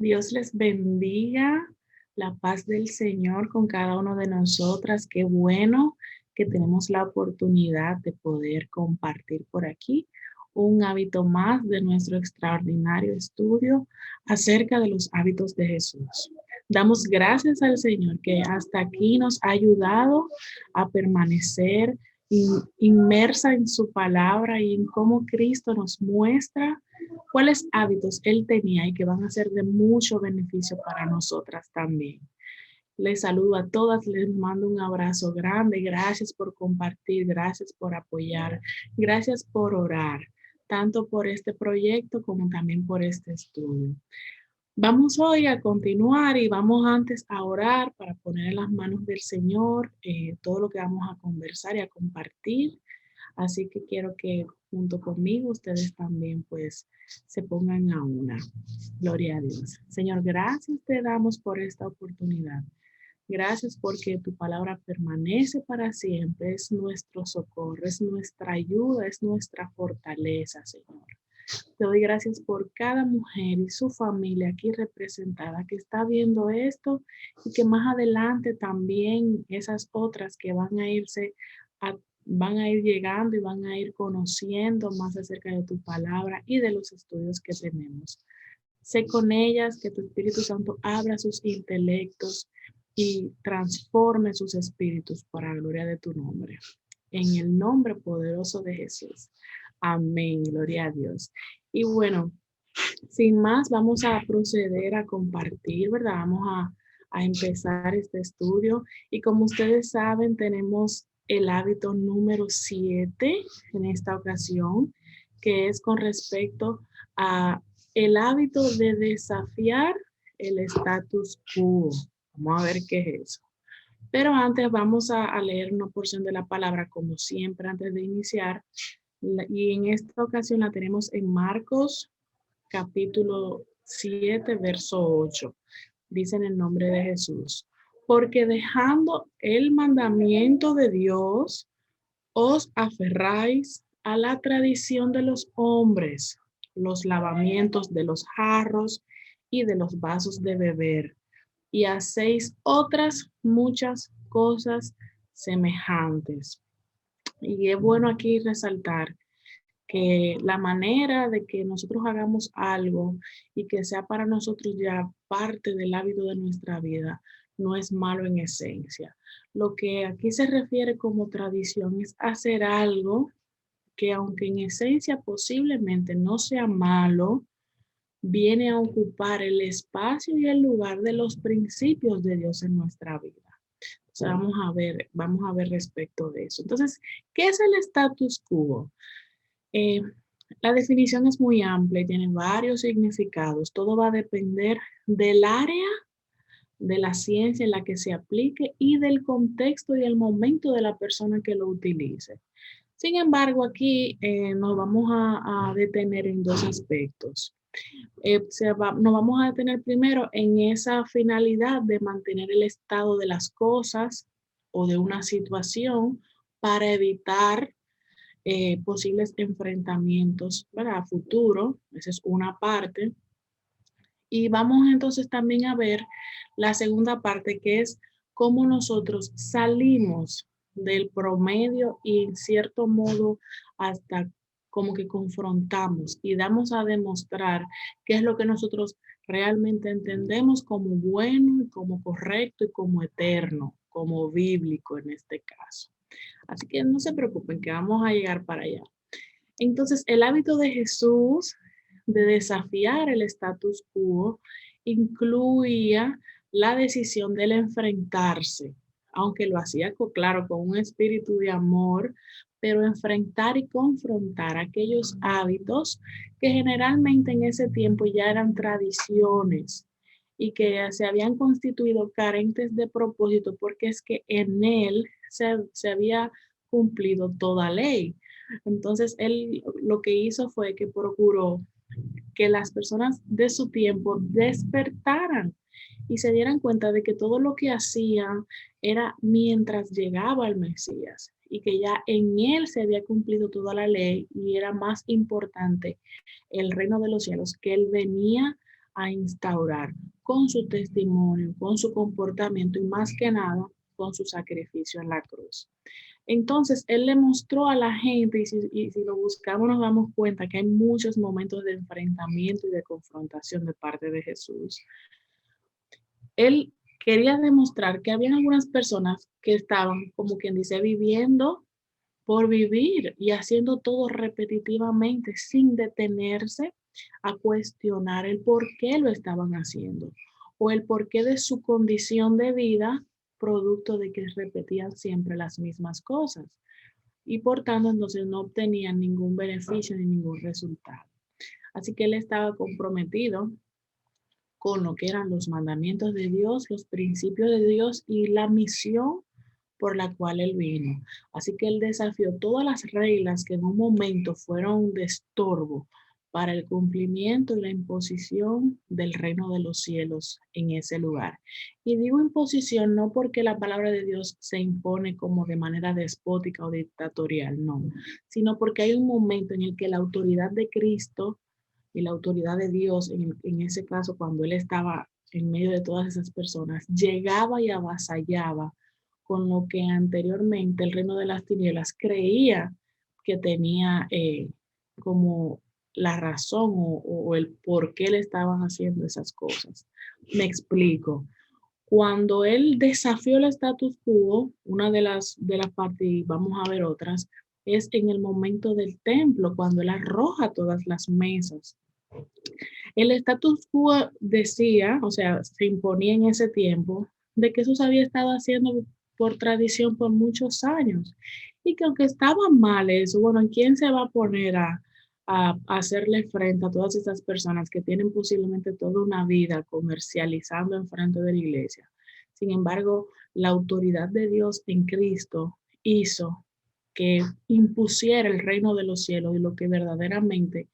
Dios les bendiga, la paz del Señor con cada uno de nosotras. Qué bueno que tenemos la oportunidad de poder compartir por aquí un hábito más de nuestro extraordinario estudio acerca de los hábitos de Jesús. Damos gracias al Señor que hasta aquí nos ha ayudado a permanecer inmersa en su palabra y en cómo Cristo nos muestra cuáles hábitos él tenía y que van a ser de mucho beneficio para nosotras también. Les saludo a todas, les mando un abrazo grande, gracias por compartir, gracias por apoyar, gracias por orar, tanto por este proyecto como también por este estudio. Vamos hoy a continuar y vamos antes a orar para poner en las manos del Señor todo lo que vamos a conversar y a compartir. Así que quiero que junto conmigo ustedes también pues se pongan a una. Gloria a Dios. Señor, gracias te damos por esta oportunidad. Gracias porque tu palabra permanece para siempre, es nuestro socorro, es nuestra ayuda, es nuestra fortaleza, Señor. Te doy gracias por cada mujer y su familia aquí representada que está viendo esto y que más adelante también esas otras que van a ir llegando y van a ir conociendo más acerca de tu palabra y de los estudios que tenemos. Sé con ellas que tu Espíritu Santo abra sus intelectos y transforme sus espíritus para la gloria de tu nombre. En el nombre poderoso de Jesús. Amén. Gloria a Dios. Y bueno, sin más, vamos a proceder a compartir, ¿verdad? A empezar este estudio. Y como ustedes saben, tenemos el hábito número 7 en esta ocasión, que es con respecto a el hábito de desafiar el status quo. Vamos a ver qué es eso. Pero antes vamos a leer una porción de la palabra, como siempre, antes de iniciar. Y en esta ocasión la tenemos en Marcos capítulo 7, verso 8. Dice en el nombre de Jesús. Porque dejando el mandamiento de Dios, os aferráis a la tradición de los hombres, los lavamientos de los jarros y de los vasos de beber, y hacéis otras muchas cosas semejantes. Y es bueno aquí resaltar que la manera de que nosotros hagamos algo y que sea para nosotros ya parte del hábito de nuestra vida no es malo en esencia. Lo que aquí se refiere como tradición es hacer algo que aunque en esencia posiblemente no sea malo, viene a ocupar el espacio y el lugar de los principios de Dios en nuestra vida. O sea, vamos a ver respecto de eso. Entonces, ¿qué es el status quo? Eh, la definición es muy amplia y tiene varios significados. Todo va a depender del área de la ciencia en la que se aplique y del contexto y el momento de la persona que lo utilice. Sin embargo, aquí nos vamos a detener en dos aspectos. Nos vamos a detener primero en esa finalidad de mantener el estado de las cosas o de una situación para evitar posibles enfrentamientos, ¿verdad? A futuro, esa es una parte. Y vamos entonces también a ver la segunda parte, que es cómo nosotros salimos del promedio y en cierto modo hasta como que confrontamos y damos a demostrar qué es lo que nosotros realmente entendemos como bueno y como correcto y como eterno, como bíblico en este caso. Así que no se preocupen que vamos a llegar para allá. Entonces, el hábito de Jesús de desafiar el status quo incluía la decisión del enfrentarse, aunque lo hacía, claro, con un espíritu de amor, pero enfrentar y confrontar aquellos hábitos que generalmente en ese tiempo ya eran tradiciones y que se habían constituido carentes de propósito porque es que en él se había cumplido toda ley. Entonces, él lo que hizo fue que procuró que las personas de su tiempo despertaran y se dieran cuenta de que todo lo que hacían era mientras llegaba el Mesías y que ya en él se había cumplido toda la ley y era más importante el reino de los cielos, que él venía a instaurar con su testimonio, con su comportamiento y más que nada con su sacrificio en la cruz. Entonces, él le mostró a la gente, y si lo buscamos nos damos cuenta que hay muchos momentos de enfrentamiento y de confrontación de parte de Jesús. Él quería demostrar que había algunas personas que estaban, como quien dice, viviendo por vivir y haciendo todo repetitivamente sin detenerse a cuestionar el por qué lo estaban haciendo o el porqué de su condición de vida, producto de que repetían siempre las mismas cosas y por tanto entonces no obtenían ningún beneficio ni ningún resultado. Así que él estaba comprometido con lo que eran los mandamientos de Dios, los principios de Dios y la misión por la cual él vino. Así que él desafió todas las reglas que en un momento fueron de estorbo para el cumplimiento y la imposición del reino de los cielos en ese lugar. Y digo imposición no porque la palabra de Dios se impone como de manera despótica o dictatorial, no, sino porque hay un momento en el que la autoridad de Cristo y la autoridad de Dios, en ese caso, cuando él estaba en medio de todas esas personas, llegaba y avasallaba con lo que anteriormente el reino de las tinieblas creía que tenía como la razón o el por qué le estaban haciendo esas cosas. Me explico. Cuando él desafió el status quo, una de las partes, y vamos a ver otras, es en el momento del templo, cuando él arroja todas las mesas. El status quo decía, o sea, se imponía en ese tiempo, de que eso se había estado haciendo por tradición por muchos años y que aunque estaba mal eso, bueno, ¿quién se va a poner a hacerle frente a todas estas personas que tienen posiblemente toda una vida comercializando en frente de la iglesia? Sin embargo, la autoridad de Dios en Cristo hizo que impusiera el reino de los cielos y lo que verdaderamente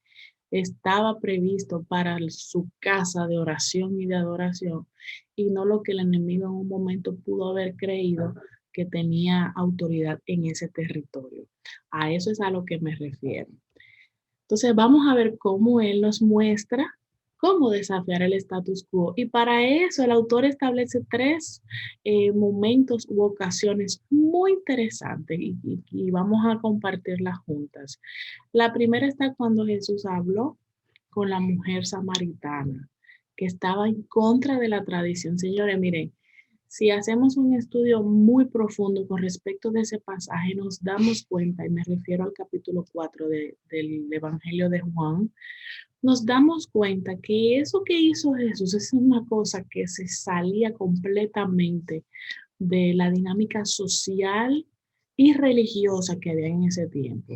estaba previsto para su casa de oración y de adoración, y no lo que el enemigo en un momento pudo haber creído que tenía autoridad en ese territorio. A eso es a lo que me refiero. Entonces vamos a ver cómo él nos muestra cómo desafiar el status quo. Y para eso el autor establece tres momentos u ocasiones muy interesantes y vamos a compartirlas juntas. La primera está cuando Jesús habló con la mujer samaritana, que estaba en contra de la tradición. Señores, miren, si hacemos un estudio muy profundo con respecto de ese pasaje, nos damos cuenta, y me refiero al capítulo 4 del Evangelio de Juan, nos damos cuenta que eso que hizo Jesús es una cosa que se salía completamente de la dinámica social y religiosa que había en ese tiempo.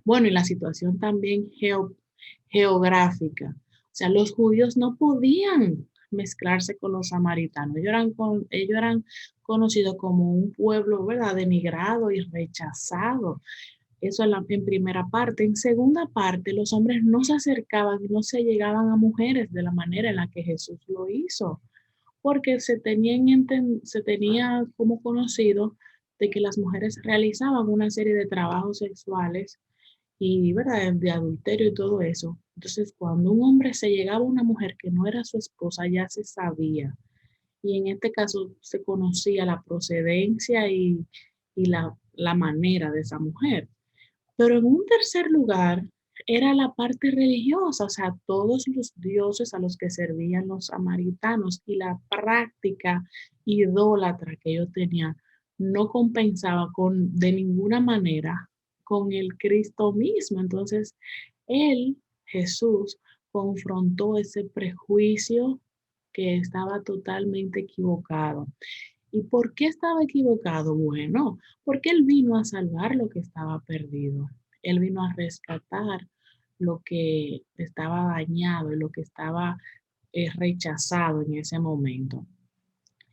Bueno, y la situación también geográfica. O sea, los judíos no podían mezclarse con los samaritanos. Ellos eran conocidos como un pueblo, ¿verdad?, denigrado y rechazado. Eso en primera parte. En segunda parte, los hombres no se acercaban y no se llegaban a mujeres de la manera en la que Jesús lo hizo, porque se tenía como conocido de que las mujeres realizaban una serie de trabajos sexuales y, ¿verdad?, de adulterio y todo eso. Entonces, cuando un hombre se llegaba a una mujer que no era su esposa, ya se sabía. Y en este caso se conocía la procedencia y la manera de esa mujer. Pero en un tercer lugar era la parte religiosa, o sea, todos los dioses a los que servían los samaritanos y la práctica idólatra que ellos tenían no compensaba de ninguna manera con el Cristo mismo. Entonces, él, Jesús, confrontó ese prejuicio que estaba totalmente equivocado. ¿Y por qué estaba equivocado? Bueno, porque él vino a salvar lo que estaba perdido. Él vino a rescatar lo que estaba dañado y lo que estaba rechazado en ese momento.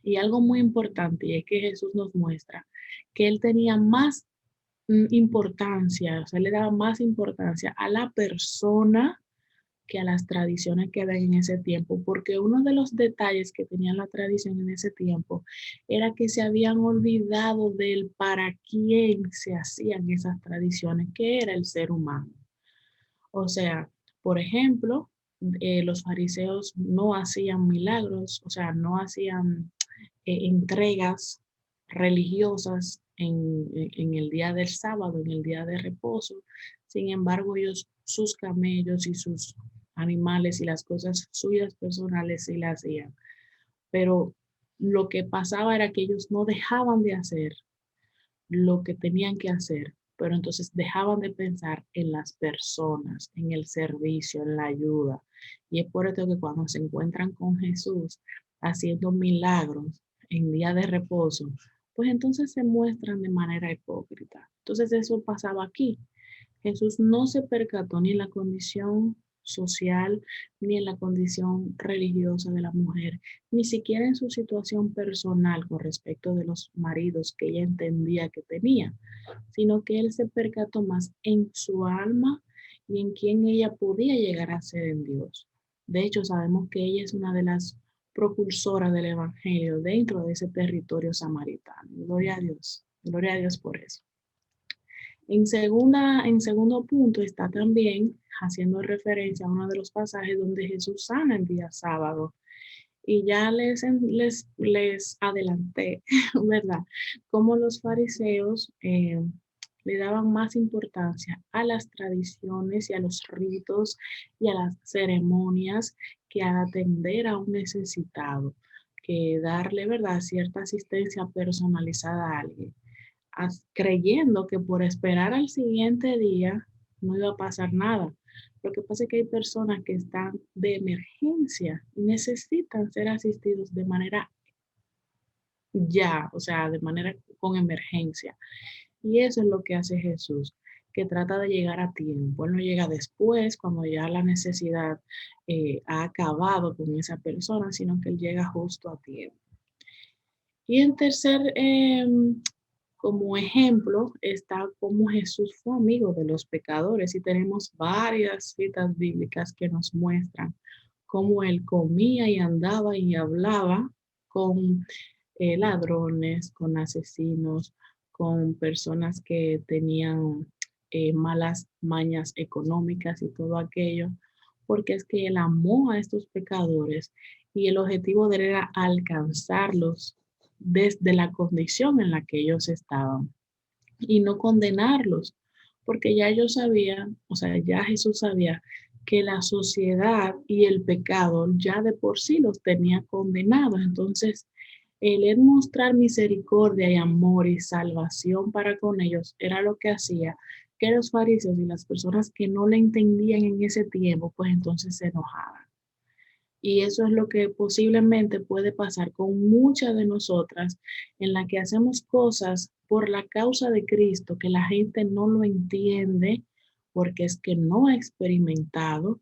Y algo muy importante es que Jesús nos muestra que él tenía más importancia, o sea, le daba más importancia a la persona que a las tradiciones que había en ese tiempo, porque uno de los detalles que tenía la tradición en ese tiempo era que se habían olvidado del para quién se hacían esas tradiciones, que era el ser humano. O sea, por ejemplo, los fariseos no hacían milagros, o sea, no hacían entregas religiosas en el día del sábado, en el día de reposo. Sin embargo, ellos, sus camellos y sus animales y las cosas suyas personales sí las hacían. Pero lo que pasaba era que ellos no dejaban de hacer lo que tenían que hacer, pero entonces dejaban de pensar en las personas, en el servicio, en la ayuda. Y es por eso que cuando se encuentran con Jesús haciendo milagros en día de reposo, pues entonces se muestran de manera hipócrita. Entonces eso pasaba aquí. Jesús no se percató ni en la condición social, ni en la condición religiosa de la mujer, ni siquiera en su situación personal con respecto de los maridos que ella entendía que tenía, sino que él se percató más en su alma y en quién ella podía llegar a ser en Dios. De hecho, sabemos que ella es una de las propulsoras del Evangelio dentro de ese territorio samaritano. Gloria a Dios por eso. En segundo punto está también haciendo referencia a uno de los pasajes donde Jesús sana el día sábado. Y ya les adelanté, ¿verdad? Cómo los fariseos le daban más importancia a las tradiciones y a los ritos y a las ceremonias que a atender a un necesitado, que darle, ¿verdad?, cierta asistencia personalizada a alguien creyendo que por esperar al siguiente día no iba a pasar nada. Lo que pasa es que hay personas que están de emergencia y necesitan ser asistidos de manera ya, o sea, de manera con emergencia. Y eso es lo que hace Jesús, que trata de llegar a tiempo. Él no llega después, cuando ya la necesidad ha acabado con esa persona, sino que él llega justo a tiempo. Y en tercer como ejemplo está cómo Jesús fue amigo de los pecadores y tenemos varias citas bíblicas que nos muestran cómo él comía y andaba y hablaba con ladrones, con asesinos, con personas que tenían malas mañas económicas y todo aquello, porque es que él amó a estos pecadores y el objetivo de él era alcanzarlos desde la condición en la que ellos estaban y no condenarlos, porque ya ellos sabían, o sea, ya Jesús sabía que la sociedad y el pecado ya de por sí los tenía condenados. Entonces, el mostrar misericordia y amor y salvación para con ellos era lo que hacía que los fariseos y las personas que no le entendían en ese tiempo, pues entonces se enojaban. Y eso es lo que posiblemente puede pasar con muchas de nosotras, en la que hacemos cosas por la causa de Cristo, que la gente no lo entiende porque es que no ha experimentado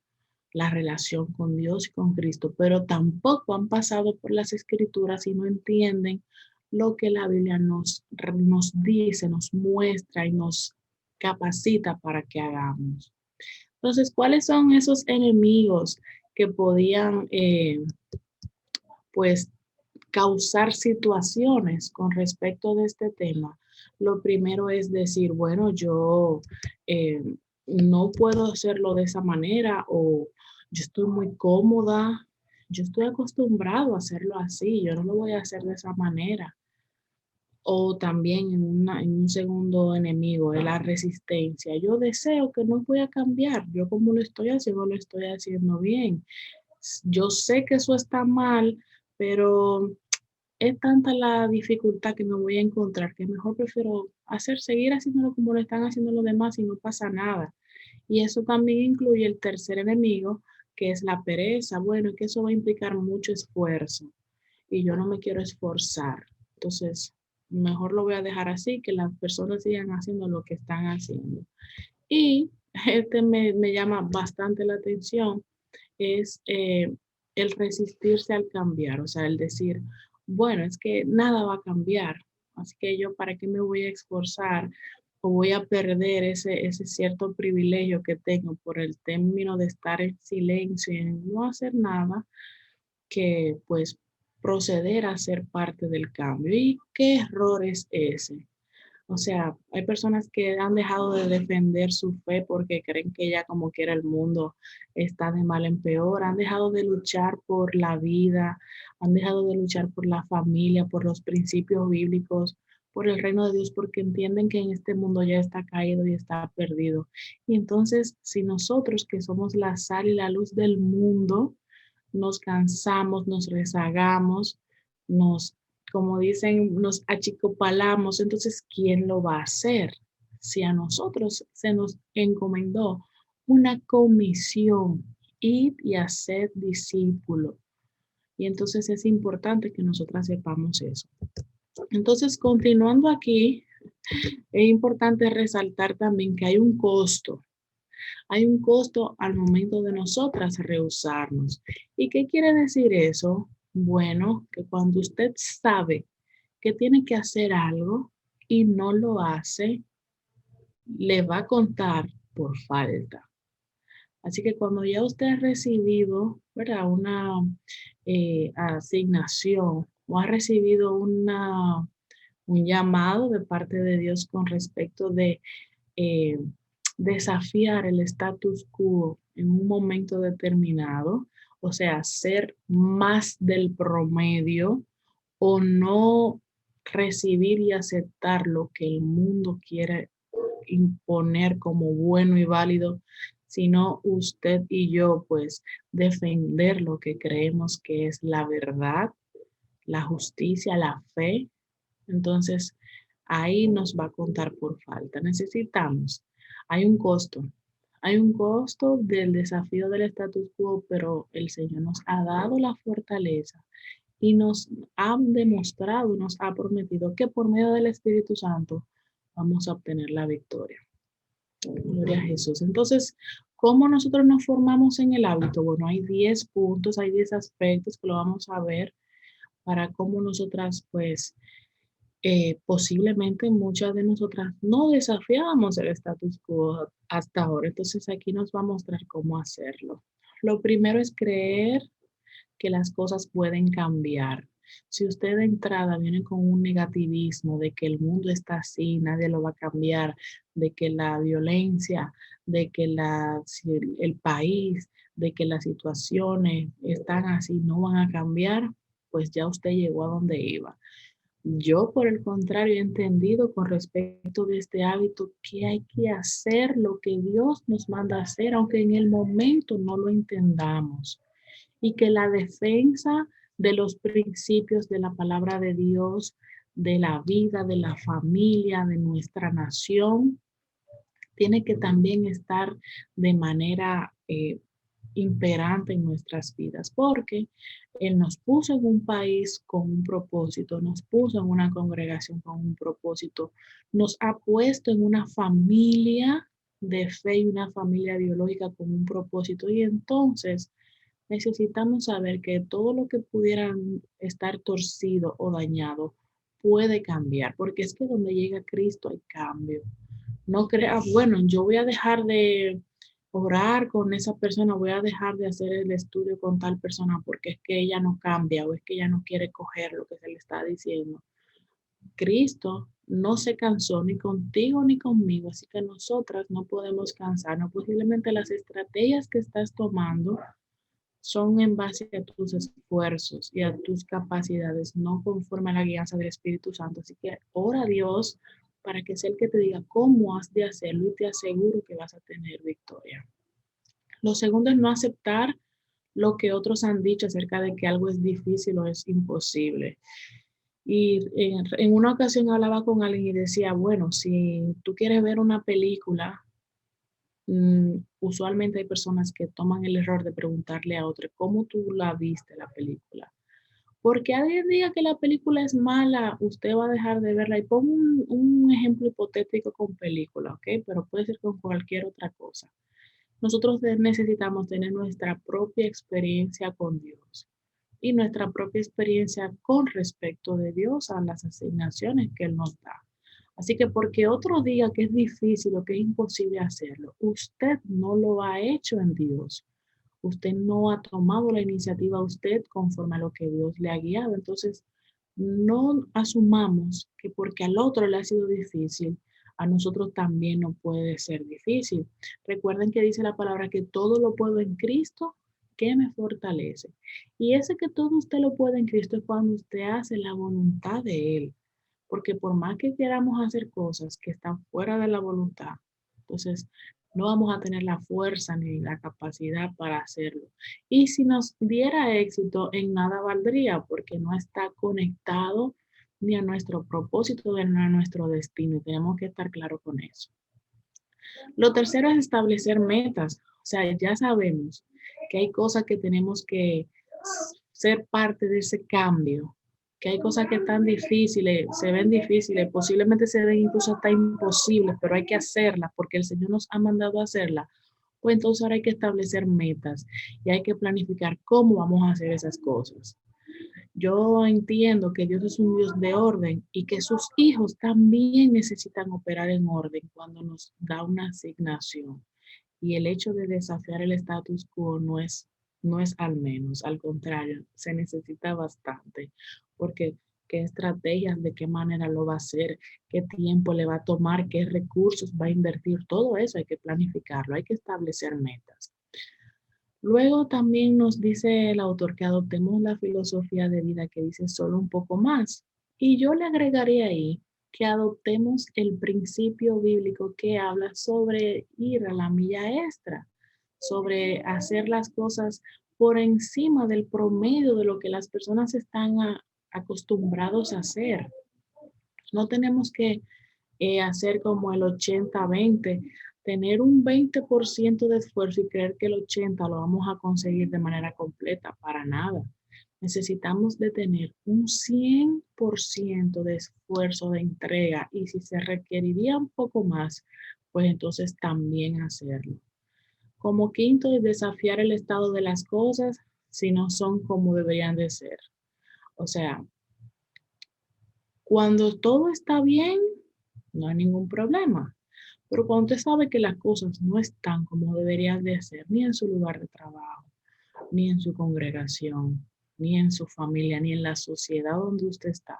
la relación con Dios y con Cristo, pero tampoco han pasado por las escrituras y no entienden lo que la Biblia nos dice, nos muestra y nos capacita para que hagamos. Entonces, ¿cuáles son esos enemigos que podían, pues, causar situaciones con respecto de este tema? Lo primero es decir, bueno, yo eh, no puedo hacerlo de esa manera o yo estoy muy cómoda, yo estoy acostumbrado a hacerlo así, yo no lo voy a hacer de esa manera. O también en un segundo enemigo, es la resistencia. Yo deseo que no voy a cambiar. Yo como lo estoy haciendo bien. Yo sé que eso está mal, pero es tanta la dificultad que me voy a encontrar que mejor prefiero seguir haciéndolo como lo están haciendo los demás y no pasa nada. Y eso también incluye el tercer enemigo, que es la pereza. Bueno, es que eso va a implicar mucho esfuerzo y yo no me quiero esforzar. Entonces, mejor lo voy a dejar así, que las personas sigan haciendo lo que están haciendo. Y este me llama bastante la atención, es el resistirse al cambiar, o sea, el decir, bueno, es que nada va a cambiar, así que yo para qué me voy a esforzar o voy a perder ese cierto privilegio que tengo por el término de estar en silencio y en no hacer nada, que pues proceder a ser parte del cambio. ¿Y qué error es ese? O sea, hay personas que han dejado de defender su fe porque creen que ya como quiera el mundo está de mal en peor. Han dejado de luchar por la vida, han dejado de luchar por la familia, por los principios bíblicos, por el reino de Dios, porque entienden que en este mundo ya está caído y está perdido. Y entonces, si nosotros que somos la sal y la luz del mundo, nos cansamos, nos rezagamos, nos, como dicen, nos achicopalamos, entonces, ¿quién lo va a hacer? Si a nosotros se nos encomendó una comisión, ir y hacer discípulos. Y entonces es importante que nosotras sepamos eso. Entonces, continuando aquí, es importante resaltar también que hay un costo. Hay un costo al momento de nosotras rehusarnos. ¿Y qué quiere decir eso? Bueno, que cuando usted sabe que tiene que hacer algo y no lo hace, le va a contar por falta. Así que cuando ya usted ha recibido, ¿verdad? Una asignación o ha recibido un llamado de parte de Dios con respecto de eh, desafiar el status quo en un momento determinado, o sea, ser más del promedio o no recibir y aceptar lo que el mundo quiere imponer como bueno y válido, sino usted y yo, pues, defender lo que creemos que es la verdad, la justicia, la fe. Entonces, ahí nos va a contar por falta. Necesitamos, hay un costo del desafío del status quo, pero el Señor nos ha dado la fortaleza y nos ha demostrado, nos ha prometido que por medio del Espíritu Santo vamos a obtener la victoria. Gloria a Jesús. Entonces, ¿cómo nosotros nos formamos en el hábito? Bueno, hay 10 puntos, hay 10 aspectos que lo vamos a ver para cómo nosotras, pues, posiblemente muchas de nosotras no desafiábamos el status quo hasta ahora. Entonces, aquí nos va a mostrar cómo hacerlo. Lo primero es creer que las cosas pueden cambiar. Si usted de entrada viene con un negativismo de que el mundo está así, nadie lo va a cambiar, de que la violencia, de que si el país, de que las situaciones están así, no van a cambiar, pues ya usted llegó a donde iba. Yo, por el contrario, he entendido con respecto de este hábito que hay que hacer lo que Dios nos manda hacer, aunque en el momento no lo entendamos, y que la defensa de los principios de la palabra de Dios, de la vida, de la familia, de nuestra nación, tiene que también estar de manera imperante en nuestras vidas, porque Él nos puso en un país con un propósito, nos puso en una congregación con un propósito, nos ha puesto en una familia de fe y una familia biológica con un propósito. Y entonces necesitamos saber que todo lo que pudiera estar torcido o dañado puede cambiar, porque es que donde llega Cristo hay cambio. No creas, bueno, yo voy a dejar de orar con esa persona, voy a dejar de hacer el estudio con tal persona porque es que ella no cambia o es que ella no quiere coger lo que se le está diciendo. Cristo no se cansó ni contigo ni conmigo, así que nosotras no podemos cansarnos. Posiblemente las estrategias que estás tomando son en base a tus esfuerzos y a tus capacidades, no conforme a la guianza del Espíritu Santo. Así que ora a Dios para que sea el que te diga cómo has de hacerlo y te aseguro que vas a tener victoria. Lo segundo es no aceptar lo que otros han dicho acerca de que algo es difícil o es imposible. Y en una ocasión hablaba con alguien y decía, bueno, si tú quieres ver una película, usualmente hay personas que toman el error de preguntarle a otro, ¿cómo tú la viste la película? Porque alguien diga que la película es mala, usted va a dejar de verla. Y pongo un ejemplo hipotético con película, ¿ok? Pero puede ser con cualquier otra cosa. Nosotros necesitamos tener nuestra propia experiencia con Dios y nuestra propia experiencia con respecto de Dios a las asignaciones que Él nos da. Así que porque otro diga que es difícil o que es imposible hacerlo, usted no lo ha hecho en Dios. Usted no ha tomado la iniciativa usted conforme a lo que Dios le ha guiado. Entonces, no asumamos que porque al otro le ha sido difícil, a nosotros también nos puede ser difícil. Recuerden que dice la palabra que todo lo puedo en Cristo que me fortalece. Y ese que todo usted lo puede en Cristo es cuando usted hace la voluntad de Él. Porque por más que queramos hacer cosas que están fuera de la voluntad, entonces no vamos a tener la fuerza ni la capacidad para hacerlo. Y si nos diera éxito, en nada valdría porque no está conectado ni a nuestro propósito ni a nuestro destino. Tenemos que estar claros con eso. Lo tercero es establecer metas. O sea, ya sabemos que hay cosas que tenemos que ser parte de ese cambio, que hay cosas que están difíciles, se ven difíciles, posiblemente se ven incluso hasta imposibles, pero hay que hacerlas porque el Señor nos ha mandado a hacerlas. Pues entonces ahora hay que establecer metas y hay que planificar cómo vamos a hacer esas cosas. Yo entiendo que Dios es un Dios de orden y que sus hijos también necesitan operar en orden cuando nos da una asignación. Y el hecho de desafiar el status quo no es al menos, al contrario, se necesita bastante, porque qué estrategias, de qué manera lo va a hacer, qué tiempo le va a tomar, qué recursos va a invertir, todo eso hay que planificarlo, hay que establecer metas. Luego también nos dice el autor que adoptemos la filosofía de vida que dice solo un poco más. Y yo le agregaría ahí que adoptemos el principio bíblico que habla sobre ir a la milla extra, sobre hacer las cosas por encima del promedio de lo que las personas están acostumbrados a hacer. No tenemos que hacer como el 80-20, tener un 20% de esfuerzo y creer que el 80% lo vamos a conseguir de manera completa, para nada. Necesitamos de tener un 100% de esfuerzo, de entrega, y si se requeriría un poco más, pues entonces también hacerlo. Como quinto, es desafiar el estado de las cosas si no son como deberían de ser. O sea, cuando todo está bien, no hay ningún problema. Pero cuando usted sabe que las cosas no están como deberían de ser, ni en su lugar de trabajo, ni en su congregación, ni en su familia, ni en la sociedad donde usted está,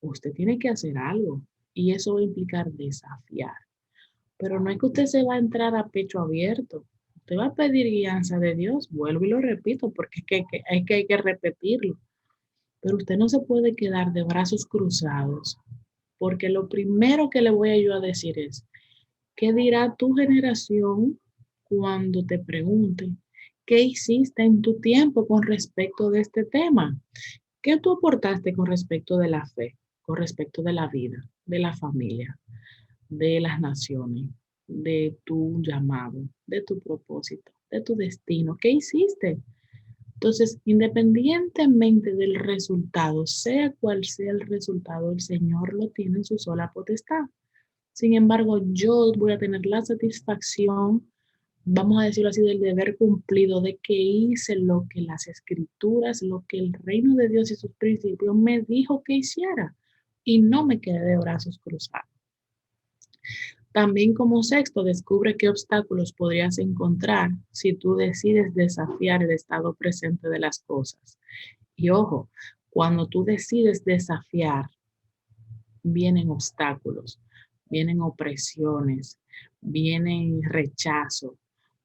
usted tiene que hacer algo. Y eso va a implicar desafiar. Pero no es que usted se va a entrar a pecho abierto. Usted va a pedir guianza de Dios, vuelvo y lo repito, porque hay que repetirlo. Pero usted no se puede quedar de brazos cruzados, porque lo primero que le voy yo a decir es, ¿qué dirá tu generación cuando te pregunte qué hiciste en tu tiempo con respecto de este tema? ¿Qué tú aportaste con respecto de la fe, con respecto de la vida, de la familia, de las naciones, de tu llamado, de tu propósito, de tu destino? ¿Qué hiciste? Entonces, independientemente del resultado, sea cual sea el resultado, el Señor lo tiene en su sola potestad. Sin embargo, yo voy a tener la satisfacción, vamos a decirlo así, del deber cumplido de que hice lo que las escrituras, lo que el reino de Dios y sus principios me dijo que hiciera y no me quedé de brazos cruzados. También como sexto, descubre qué obstáculos podrías encontrar si tú decides desafiar el estado presente de las cosas. Y ojo, cuando tú decides desafiar, vienen obstáculos, vienen opresiones, vienen rechazo,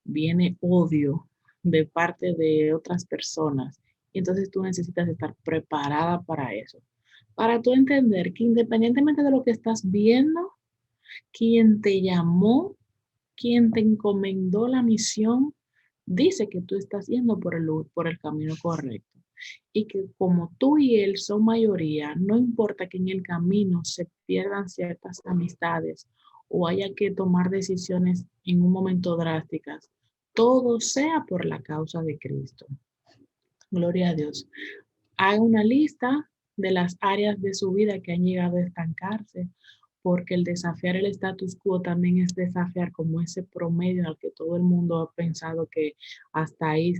viene odio de parte de otras personas. Y entonces tú necesitas estar preparada para eso. Para tú entender que independientemente de lo que estás viendo, quien te llamó, quien te encomendó la misión, dice que tú estás yendo por el camino correcto y que como tú y él son mayoría, no importa que en el camino se pierdan ciertas amistades o haya que tomar decisiones en un momento drásticas, todo sea por la causa de Cristo. Gloria a Dios. Haga una lista de las áreas de su vida que han llegado a estancarse, porque el desafiar el status quo también es desafiar como ese promedio al que todo el mundo ha pensado que hasta ahí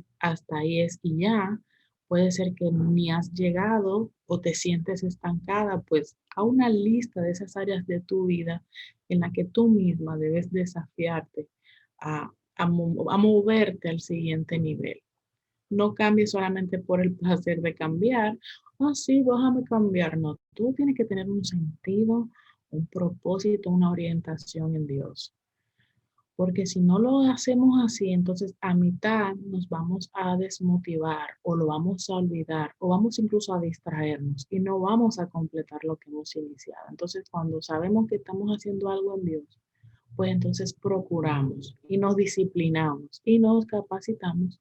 es y ya. Puede ser que ni has llegado o te sientes estancada, pues a una lista de esas áreas de tu vida en la que tú misma debes desafiarte a moverte al siguiente nivel. No cambies solamente por el placer de cambiar Ah, sí, déjame cambiar. No, tú tienes que tener un sentido, un propósito, una orientación en Dios. Porque si no lo hacemos así, entonces a mitad nos vamos a desmotivar o lo vamos a olvidar o vamos incluso a distraernos y no vamos a completar lo que hemos iniciado. Entonces, cuando sabemos que estamos haciendo algo en Dios, pues entonces procuramos y nos disciplinamos y nos capacitamos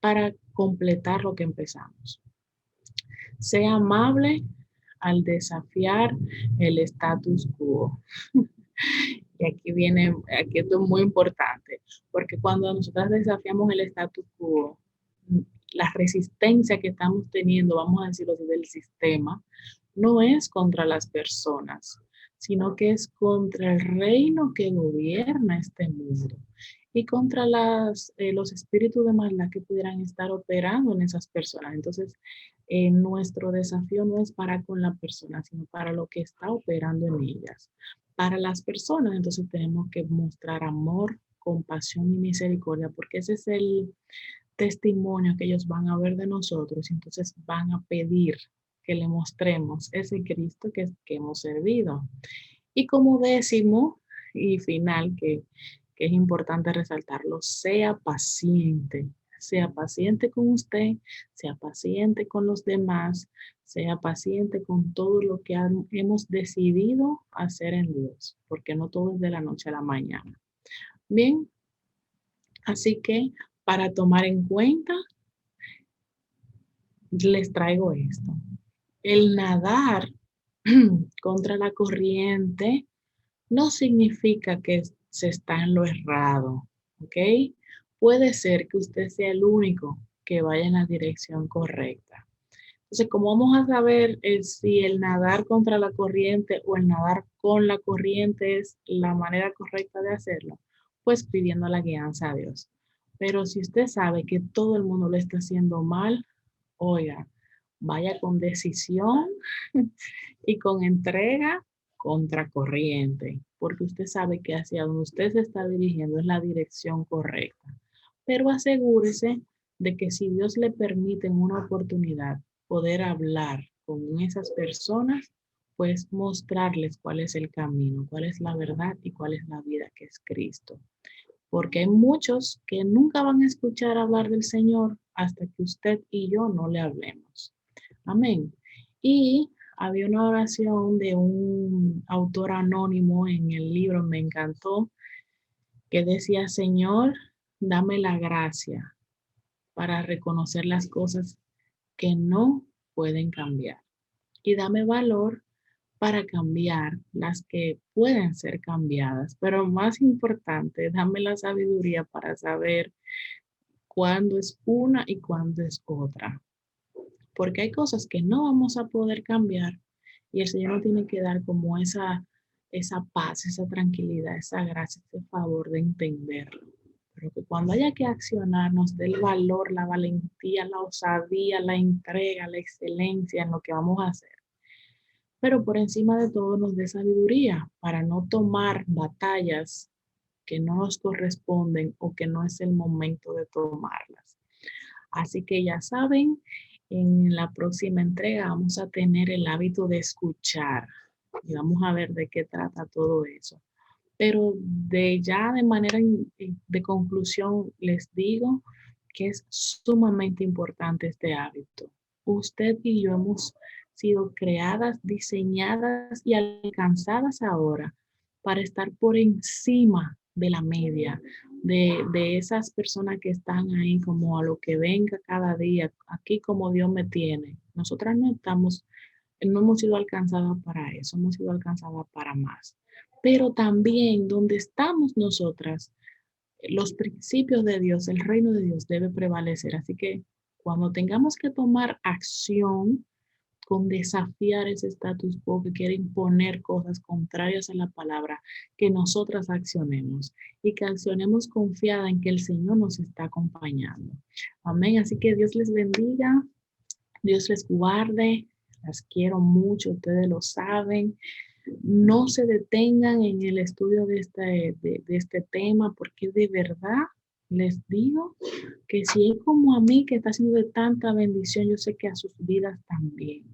para completar lo que empezamos. Sea amable al desafiar el status quo. Y aquí esto es muy importante, porque cuando nosotros desafiamos el status quo, la resistencia que estamos teniendo, vamos a decirlo así, del sistema, no es contra las personas, sino que es contra el reino que gobierna este mundo y contra los espíritus de maldad que pudieran estar operando en esas personas. Entonces, nuestro desafío no es para con la persona, sino para lo que está operando en ellas. Para las personas, entonces tenemos que mostrar amor, compasión y misericordia, porque ese es el testimonio que ellos van a ver de nosotros, y entonces van a pedir que le mostremos ese Cristo que hemos servido. Y como décimo y final, que es importante resaltarlo, sea paciente con usted, sea paciente con los demás, sea paciente con todo lo que hemos decidido hacer en Dios, porque no todo es de la noche a la mañana. Bien, así que para tomar en cuenta, les traigo esto. El nadar contra la corriente no significa que se está en lo errado, ¿ok? Puede ser que usted sea el único que vaya en la dirección correcta. Entonces, ¿cómo vamos a saber si el nadar contra la corriente o el nadar con la corriente es la manera correcta de hacerlo? Pues pidiendo la guianza a Dios. Pero si usted sabe que todo el mundo lo está haciendo mal, oiga, vaya con decisión y con entrega contracorriente, porque usted sabe que hacia donde usted se está dirigiendo es la dirección correcta. Pero asegúrese de que si Dios le permite en una oportunidad poder hablar con esas personas, pues mostrarles cuál es el camino, cuál es la verdad y cuál es la vida que es Cristo. Porque hay muchos que nunca van a escuchar hablar del Señor hasta que usted y yo no le hablemos. Amén. Y había una oración de un autor anónimo en el libro, me encantó, que decía, Señor, dame la gracia para reconocer las cosas que no pueden cambiar y dame valor para cambiar las que pueden ser cambiadas. Pero más importante, dame la sabiduría para saber cuándo es una y cuándo es otra. Porque hay cosas que no vamos a poder cambiar y el Señor nos tiene que dar como esa paz, esa tranquilidad, esa gracia, ese favor de entenderlo. Pero que cuando haya que accionar nos dé el valor, la valentía, la osadía, la entrega, la excelencia en lo que vamos a hacer. Pero por encima de todo nos dé sabiduría para no tomar batallas que no nos corresponden o que no es el momento de tomarlas. Así que ya saben, en la próxima entrega vamos a tener el hábito de escuchar y vamos a ver de qué trata todo eso. Pero de manera de conclusión les digo que es sumamente importante este hábito. Usted y yo hemos sido creadas, diseñadas y alcanzadas ahora para estar por encima de la media, de esas personas que están ahí como a lo que venga cada día, aquí como Dios me tiene. Nosotras no hemos sido alcanzadas para eso, hemos sido alcanzadas para más. Pero también donde estamos nosotras, los principios de Dios, el reino de Dios debe prevalecer. Así que cuando tengamos que tomar acción con desafiar ese status quo que quiere imponer cosas contrarias a la palabra, que nosotras accionemos y que accionemos confiada en que el Señor nos está acompañando. Amén. Así que Dios les bendiga, Dios les guarde. Las quiero mucho, ustedes lo saben. No se detengan en el estudio de este tema porque de verdad les digo que si es como a mí que está haciendo de tanta bendición, yo sé que a sus vidas también.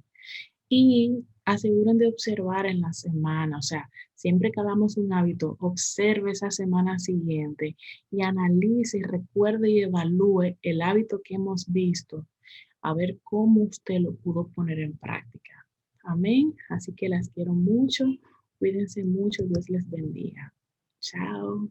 Y aseguren de observar en la semana, o sea, siempre que hagamos un hábito, observe esa semana siguiente y analice, recuerde y evalúe el hábito que hemos visto, a ver cómo usted lo pudo poner en práctica. Amén. Así que las quiero mucho. Cuídense mucho. Dios les bendiga. Chao.